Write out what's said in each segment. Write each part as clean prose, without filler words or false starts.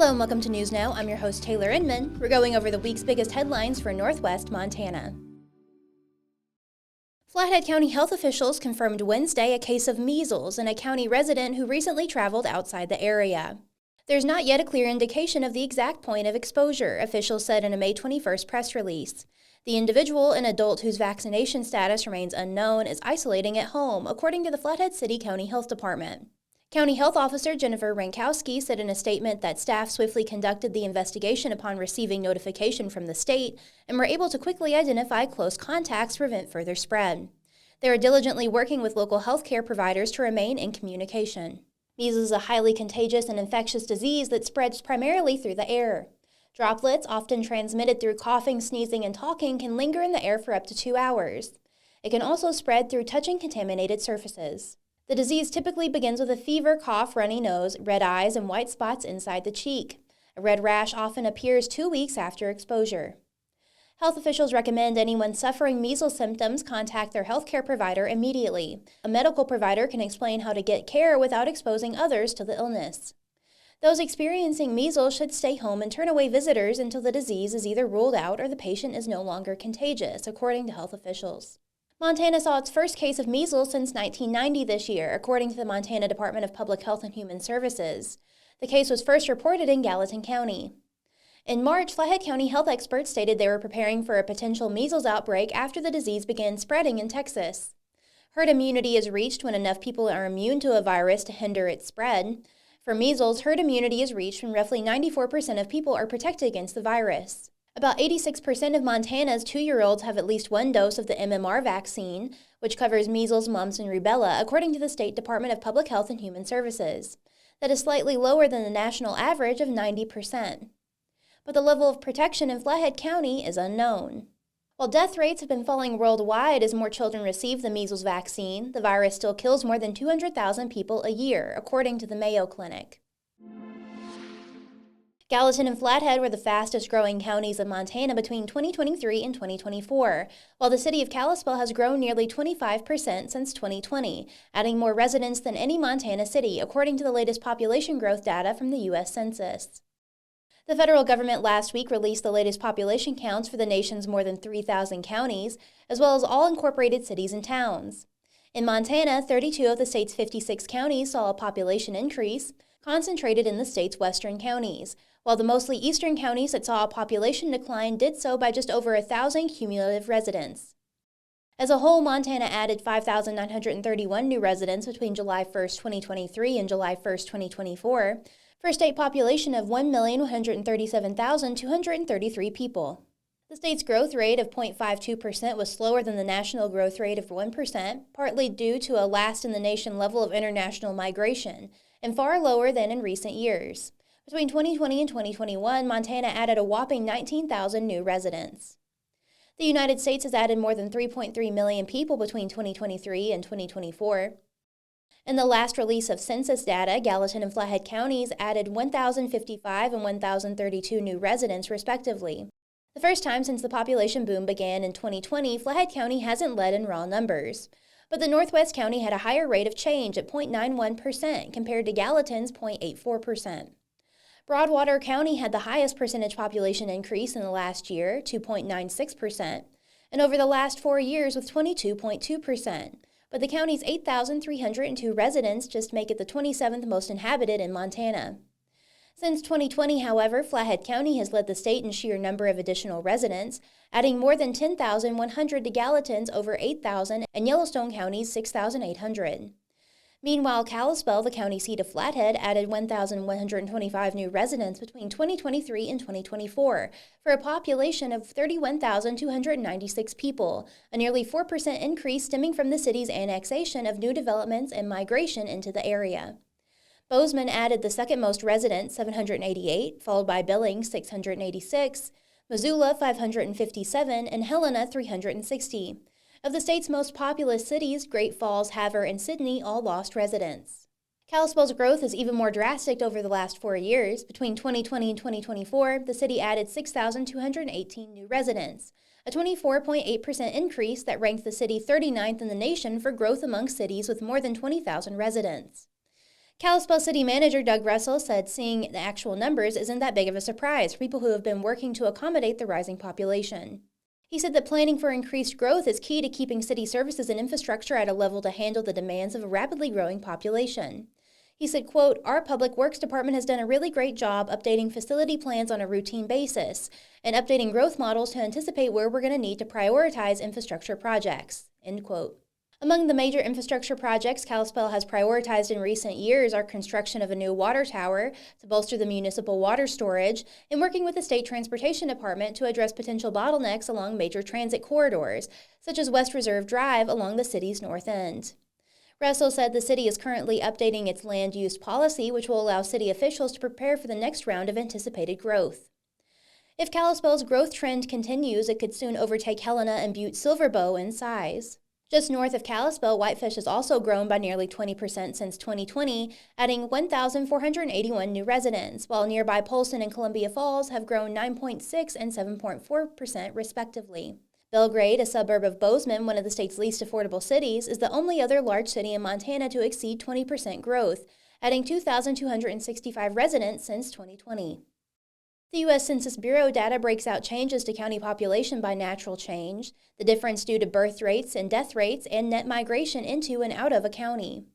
Hello and welcome to News Now. I'm your host, Taylor Inman. We're going over the week's biggest headlines for Northwest Montana. Flathead County health officials confirmed Wednesday a case of measles in a county resident who recently traveled outside the area. There's not yet a clear indication of the exact point of exposure, officials said in a May 21st press release. The individual, an adult whose vaccination status remains unknown, is isolating at home, according to the Flathead City County Health Department. County Health Officer Jennifer Rankowski said in a statement that staff swiftly conducted the investigation upon receiving notification from the state and were able to quickly identify close contacts to prevent further spread. They are diligently working with local healthcare providers to remain in communication. Measles is a highly contagious and infectious disease that spreads primarily through the air. Droplets, often transmitted through coughing, sneezing, and talking, can linger in the air for up to 2 hours. It can also spread through touching contaminated surfaces. The disease typically begins with a fever, cough, runny nose, red eyes, and white spots inside the cheek. A red rash often appears 2 weeks after exposure. Health officials recommend anyone suffering measles symptoms contact their healthcare provider immediately. A medical provider can explain how to get care without exposing others to the illness. Those experiencing measles should stay home and turn away visitors until the disease is either ruled out or the patient is no longer contagious, according to health officials. Montana saw its first case of measles since 1990 this year, according to the Montana Department of Public Health and Human Services. The case was first reported in Gallatin County. In March, Flathead County health experts stated they were preparing for a potential measles outbreak after the disease began spreading in Texas. Herd immunity is reached when enough people are immune to a virus to hinder its spread. For measles, herd immunity is reached when roughly 94% of people are protected against the virus. About 86% of Montana's 2-year-olds have at least one dose of the MMR vaccine, which covers measles, mumps, and rubella, according to the State Department of Public Health and Human Services. That is slightly lower than the national average of 90%. But the level of protection in Flathead County is unknown. While death rates have been falling worldwide as more children receive the measles vaccine, the virus still kills more than 200,000 people a year, according to the Mayo Clinic. Gallatin and Flathead were the fastest-growing counties of Montana between 2023 and 2024, while the city of Kalispell has grown nearly 25% since 2020, adding more residents than any Montana city, according to the latest population growth data from the U.S. Census. The federal government last week released the latest population counts for the nation's more than 3,000 counties, as well as all incorporated cities and towns. In Montana, 32 of the state's 56 counties saw a population increase, concentrated in the state's western counties, while the mostly eastern counties that saw a population decline did so by just over 1,000 cumulative residents. As a whole, Montana added 5,931 new residents between July 1, 2023 and July 1, 2024, for a state population of 1,137,233 people. The state's growth rate of 0.52% was slower than the national growth rate of 1%, partly due to a last-in-the-nation level of international migration, and far lower than in recent years. Between 2020 and 2021, Montana added a whopping 19,000 new residents. The United States has added more than 3.3 million people between 2023 and 2024. In the last release of census data, Gallatin and Flathead counties added 1,055 and 1,032 new residents, respectively. The first time since the population boom began in 2020, Flathead County hasn't led in raw numbers. But the Northwest County had a higher rate of change at 0.91% compared to Gallatin's 0.84%. Broadwater County had the highest percentage population increase in the last year, 2.96%, and over the last 4 years with 22.2%. But the county's 8,302 residents just make it the 27th most inhabited in Montana. Since 2020, however, Flathead County has led the state in sheer number of additional residents, adding more than 10,100 to Gallatin's over 8,000 and Yellowstone County's 6,800. Meanwhile, Kalispell, the county seat of Flathead, added 1,125 new residents between 2023 and 2024, for a population of 31,296 people, a nearly 4% increase stemming from the city's annexation of new developments and migration into the area. Bozeman added the second most residents, 788, followed by Billings, 686, Missoula, 557, and Helena, 360. Of the state's most populous cities, Great Falls, Havre, and Sidney all lost residents. Kalispell's growth is even more drastic over the last 4 years. Between 2020 and 2024, the city added 6,218 new residents, a 24.8% increase that ranked the city 39th in the nation for growth among cities with more than 20,000 residents. Kalispell City Manager Doug Russell said seeing the actual numbers isn't that big of a surprise for people who have been working to accommodate the rising population. He said that planning for increased growth is key to keeping city services and infrastructure at a level to handle the demands of a rapidly growing population. He said, quote, "Our Public Works Department has done a really great job updating facility plans on a routine basis and updating growth models to anticipate where we're going to need to prioritize infrastructure projects," end quote. Among the major infrastructure projects Kalispell has prioritized in recent years are construction of a new water tower to bolster the municipal water storage and working with the State Transportation Department to address potential bottlenecks along major transit corridors, such as West Reserve Drive along the city's north end. Russell said the city is currently updating its land use policy, which will allow city officials to prepare for the next round of anticipated growth. If Kalispell's growth trend continues, it could soon overtake Helena and Butte Silverbow in size. Just north of Kalispell, Whitefish has also grown by nearly 20% since 2020, adding 1,481 new residents, while nearby Polson and Columbia Falls have grown 9.6% and 7.4% respectively. Belgrade, a suburb of Bozeman, one of the state's least affordable cities, is the only other large city in Montana to exceed 20% growth, adding 2,265 residents since 2020. The U.S. Census Bureau data breaks out changes to county population by natural change, the difference due to birth rates and death rates, and net migration into and out of a county.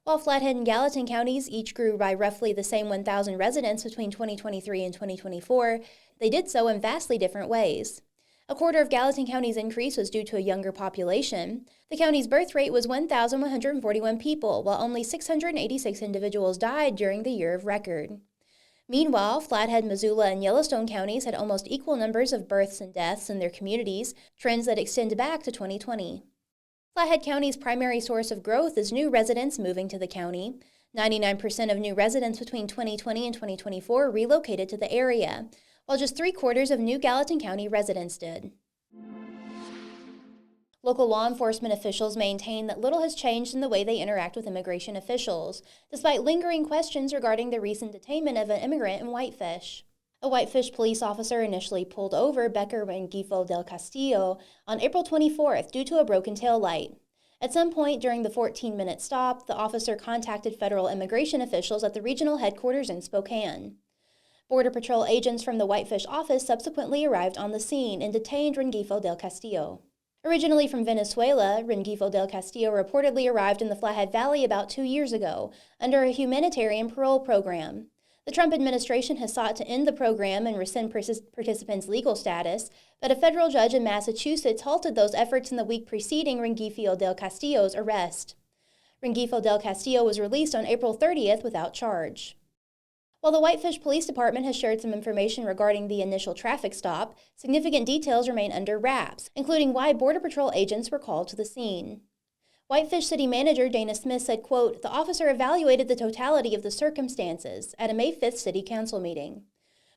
While Flathead and Gallatin counties each grew by roughly the same 1,000 residents between 2023 and 2024, they did so in vastly different ways. A quarter of Gallatin County's increase was due to a younger population. The county's birth rate was 1,141 people, while only 686 individuals died during the year of record. Meanwhile, Flathead, Missoula, and Yellowstone counties had almost equal numbers of births and deaths in their communities, trends that extend back to 2020. Flathead County's primary source of growth is new residents moving to the county. 99% of new residents between 2020 and 2024 relocated to the area, while just 3/4 of new Gallatin County residents did. Local law enforcement officials maintain that little has changed in the way they interact with immigration officials, despite lingering questions regarding the recent detainment of an immigrant in Whitefish. A Whitefish police officer initially pulled over Becker Rengifo del Castillo on April 24th due to a broken taillight. At some point during the 14-minute stop, the officer contacted federal immigration officials at the regional headquarters in Spokane. Border Patrol agents from the Whitefish office subsequently arrived on the scene and detained Rengifo del Castillo. Originally from Venezuela, Rengifo del Castillo reportedly arrived in the Flathead Valley about 2 years ago under a humanitarian parole program. The Trump administration has sought to end the program and rescind participants' legal status, but a federal judge in Massachusetts halted those efforts in the week preceding Rengifo del Castillo's arrest. Rengifo del Castillo was released on April 30th without charge. While the Whitefish Police Department has shared some information regarding the initial traffic stop, significant details remain under wraps, including why Border Patrol agents were called to the scene. Whitefish City Manager Dana Smith said, quote, "The officer evaluated the totality of the circumstances at a May 5th City Council meeting."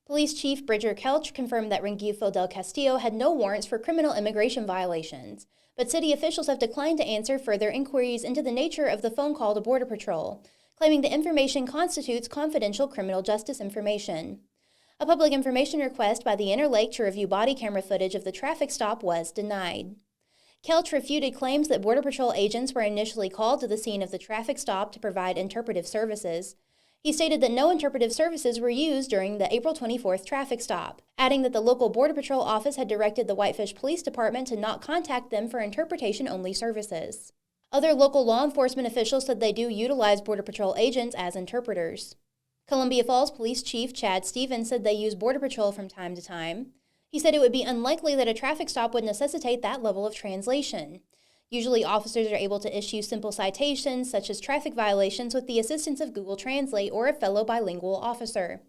Police Chief Bridger Kelch confirmed that Rengifo del Castillo had no warrants for criminal immigration violations, but city officials have declined to answer further inquiries into the nature of the phone call to Border Patrol, claiming the information constitutes confidential criminal justice information. A public information request by the Interlake to review body camera footage of the traffic stop was denied. Kelch refuted claims that Border Patrol agents were initially called to the scene of the traffic stop to provide interpretive services. He stated that no interpretive services were used during the April 24th traffic stop, adding that the local Border Patrol office had directed the Whitefish Police Department to not contact them for interpretation-only services. Other local law enforcement officials said they do utilize Border Patrol agents as interpreters. Columbia Falls Police Chief Chad Stevens said they use Border Patrol from time to time. He said it would be unlikely that a traffic stop would necessitate that level of translation. Usually officers are able to issue simple citations, such as traffic violations, with the assistance of Google Translate or a fellow bilingual officer.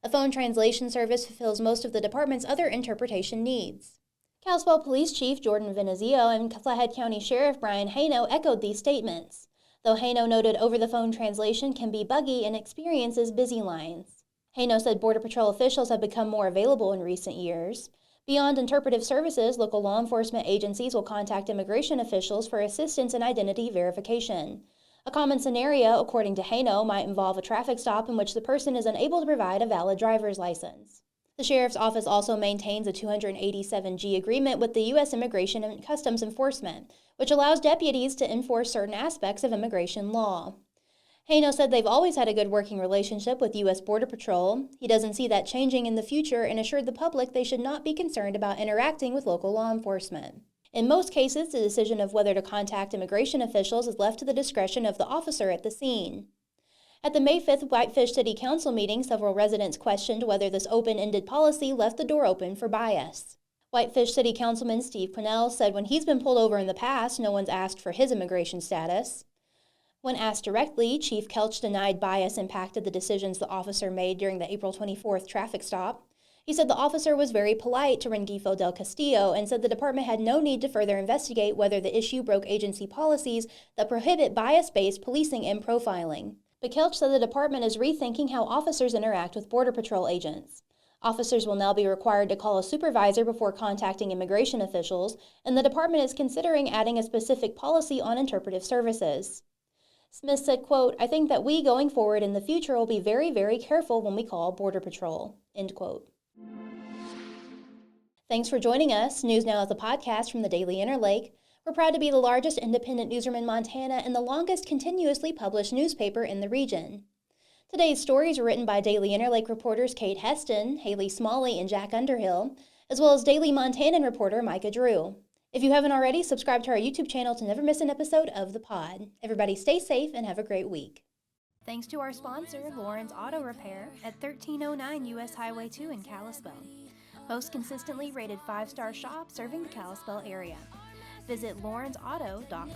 A phone translation service fulfills most of the department's other interpretation needs. Kalispell Police Chief Jordan Venezio and Flathead County Sheriff Brian Haino echoed these statements, though Haino noted over-the-phone translation can be buggy and experiences busy lines. Haino said Border Patrol officials have become more available in recent years. Beyond interpretive services, local law enforcement agencies will contact immigration officials for assistance in identity verification. A common scenario, according to Haino, might involve a traffic stop in which the person is unable to provide a valid driver's license. The Sheriff's Office also maintains a 287G agreement with the U.S. Immigration and Customs Enforcement, which allows deputies to enforce certain aspects of immigration law. Haino said they've always had a good working relationship with U.S. Border Patrol. He doesn't see that changing in the future and assured the public they should not be concerned about interacting with local law enforcement. In most cases, the decision of whether to contact immigration officials is left to the discretion of the officer at the scene. At the May 5th Whitefish City Council meeting, several residents questioned whether this open-ended policy left the door open for bias. Whitefish City Councilman Steve Quinnell said when he's been pulled over in the past, no one's asked for his immigration status. When asked directly, Chief Kelch denied bias impacted the decisions the officer made during the April 24th traffic stop. He said the officer was very polite to Rengifo del Castillo and said the department had no need to further investigate whether the issue broke agency policies that prohibit bias-based policing and profiling. But Kelch said the department is rethinking how officers interact with Border Patrol agents. Officers will now be required to call a supervisor before contacting immigration officials, and the department is considering adding a specific policy on interpretive services. Smith said, quote, "I think that we, going forward in the future, will be very, very careful when we call Border Patrol," end quote. Thanks for joining us. News Now is a podcast from the Daily Interlake. We're proud to be the largest independent newsroom in Montana and the longest continuously published newspaper in the region. Today's stories were written by Daily Interlake reporters Kate Heston, Haley Smalley, and Jack Underhill, as well as Daily Montanan reporter Micah Drew. If you haven't already, subscribe to our YouTube channel to never miss an episode of The Pod. Everybody stay safe and have a great week. Thanks to our sponsor, Lauren's Auto Repair at 1309 U.S. Highway 2 in Kalispell. Most consistently rated 5-star shop serving the Kalispell area. Visit lawrensauto.com.